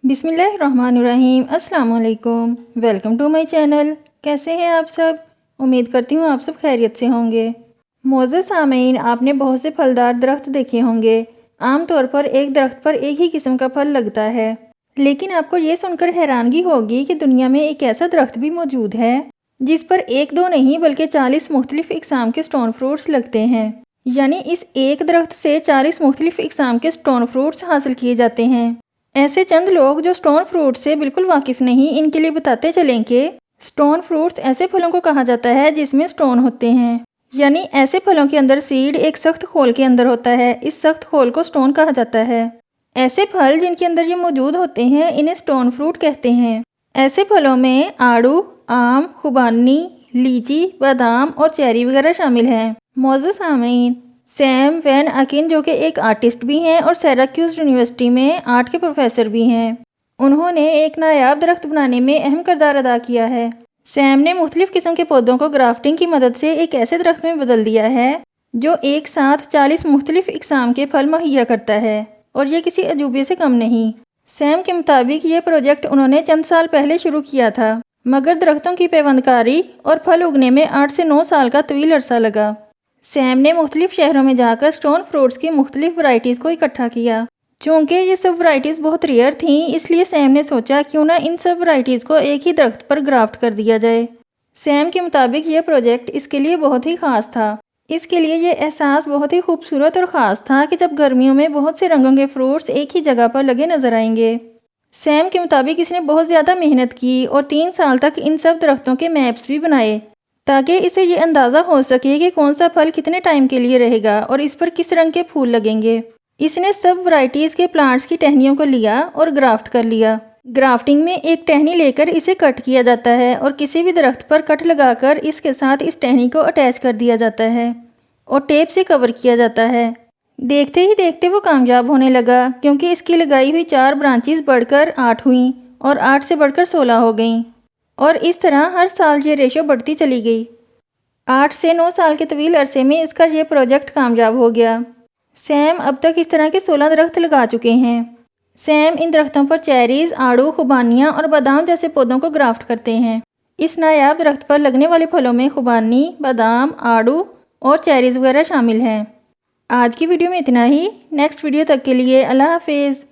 بسم اللہ الرحمن الرحیم۔ السلام علیکم، ویلکم ٹو مائی چینل۔ کیسے ہیں آپ سب؟ امید کرتی ہوں آپ سب خیریت سے ہوں گے۔ معزز سامعین، آپ نے بہت سے پھلدار درخت دیکھے ہوں گے۔ عام طور پر ایک درخت پر ایک ہی قسم کا پھل لگتا ہے، لیکن آپ کو یہ سن کر حیرانگی ہوگی کہ دنیا میں ایک ایسا درخت بھی موجود ہے جس پر ایک دو نہیں بلکہ 40 مختلف اقسام کے سٹون فروٹس لگتے ہیں۔ یعنی اس ایک درخت سے 40 مختلف اقسام کے سٹون فروٹس حاصل کیے جاتے ہیں۔ ایسے چند لوگ جو سٹون فروٹ سے بالکل واقف نہیں، ان کے لیے بتاتے چلیں کہ سٹون فروٹس ایسے پھلوں کو کہا جاتا ہے جس میں سٹون ہوتے ہیں، یعنی ایسے پھلوں کے اندر سیڈ ایک سخت خول کے اندر ہوتا ہے۔ اس سخت خول کو سٹون کہا جاتا ہے۔ ایسے پھل جن کے اندر یہ موجود ہوتے ہیں انہیں سٹون فروٹ کہتے ہیں۔ ایسے پھلوں میں آڑو، آم، خوبانی، لیچی، بادام اور چیری وغیرہ شامل ہیں۔ معزز سامعین، سیم وین اکن جو کہ ایک آرٹسٹ بھی ہیں اور سیراکیوز یونیورسٹی میں آرٹ کے پروفیسر بھی ہیں، انہوں نے ایک نایاب درخت بنانے میں اہم کردار ادا کیا ہے۔ سیم نے مختلف قسم کے پودوں کو گرافٹنگ کی مدد سے ایک ایسے درخت میں بدل دیا ہے جو ایک ساتھ 40 مختلف اقسام کے پھل مہیا کرتا ہے، اور یہ کسی عجوبے سے کم نہیں۔ سیم کے مطابق یہ پروجیکٹ انہوں نے چند سال پہلے شروع کیا تھا، مگر درختوں کی پیوند کاری اور پھل اگنے میں 8 سے 9 سال کا طویل عرصہ لگا۔ سیم نے مختلف شہروں میں جا کر سٹون فروٹس کی مختلف ورائٹیز کو اکٹھا کیا۔ چونکہ یہ سب ورائٹیز بہت ریئر تھیں، اس لیے سیم نے سوچا کیوں نہ ان سب ورائٹیز کو ایک ہی درخت پر گرافٹ کر دیا جائے۔ سیم کے مطابق یہ پروجیکٹ اس کے لیے بہت ہی خاص تھا۔ اس کے لیے یہ احساس بہت ہی خوبصورت اور خاص تھا کہ جب گرمیوں میں بہت سے رنگوں کے فروٹس ایک ہی جگہ پر لگے نظر آئیں گے۔ سیم کے مطابق اس نے بہت زیادہ محنت کی اور 3 سال تک ان سب درختوں کے میپس بھی بنائے تاکہ اسے یہ اندازہ ہو سکے کہ کون سا پھل کتنے ٹائم کے لیے رہے گا اور اس پر کس رنگ کے پھول لگیں گے۔ اس نے سب ورائٹیز کے پلانٹس کی ٹہنیوں کو لیا اور گرافٹ کر لیا۔ گرافٹنگ میں ایک ٹہنی لے کر اسے کٹ کیا جاتا ہے اور کسی بھی درخت پر کٹ لگا کر اس کے ساتھ اس ٹہنی کو اٹیچ کر دیا جاتا ہے اور ٹیپ سے کور کیا جاتا ہے۔ دیکھتے ہی دیکھتے وہ کامیاب ہونے لگا، کیونکہ اس کی لگائی ہوئی 4 برانچیز بڑھ کر 8 ہوئیں اور 8 سے بڑھ کر 16 ہو گئیں، اور اس طرح ہر سال یہ ریشو بڑھتی چلی گئی۔ 8 سے 9 سال کے طویل عرصے میں اس کا یہ پروجیکٹ کامیاب ہو گیا۔ سیم اب تک اس طرح کے 16 درخت لگا چکے ہیں۔ سیم ان درختوں پر چیریز، آڑو، خوبانیاں اور بادام جیسے پودوں کو گرافٹ کرتے ہیں۔ اس نایاب درخت پر لگنے والے پھلوں میں خوبانی، بادام، آڑو اور چیریز وغیرہ شامل ہیں۔ آج کی ویڈیو میں اتنا ہی۔ نیکسٹ ویڈیو تک کے لیے اللہ حافظ۔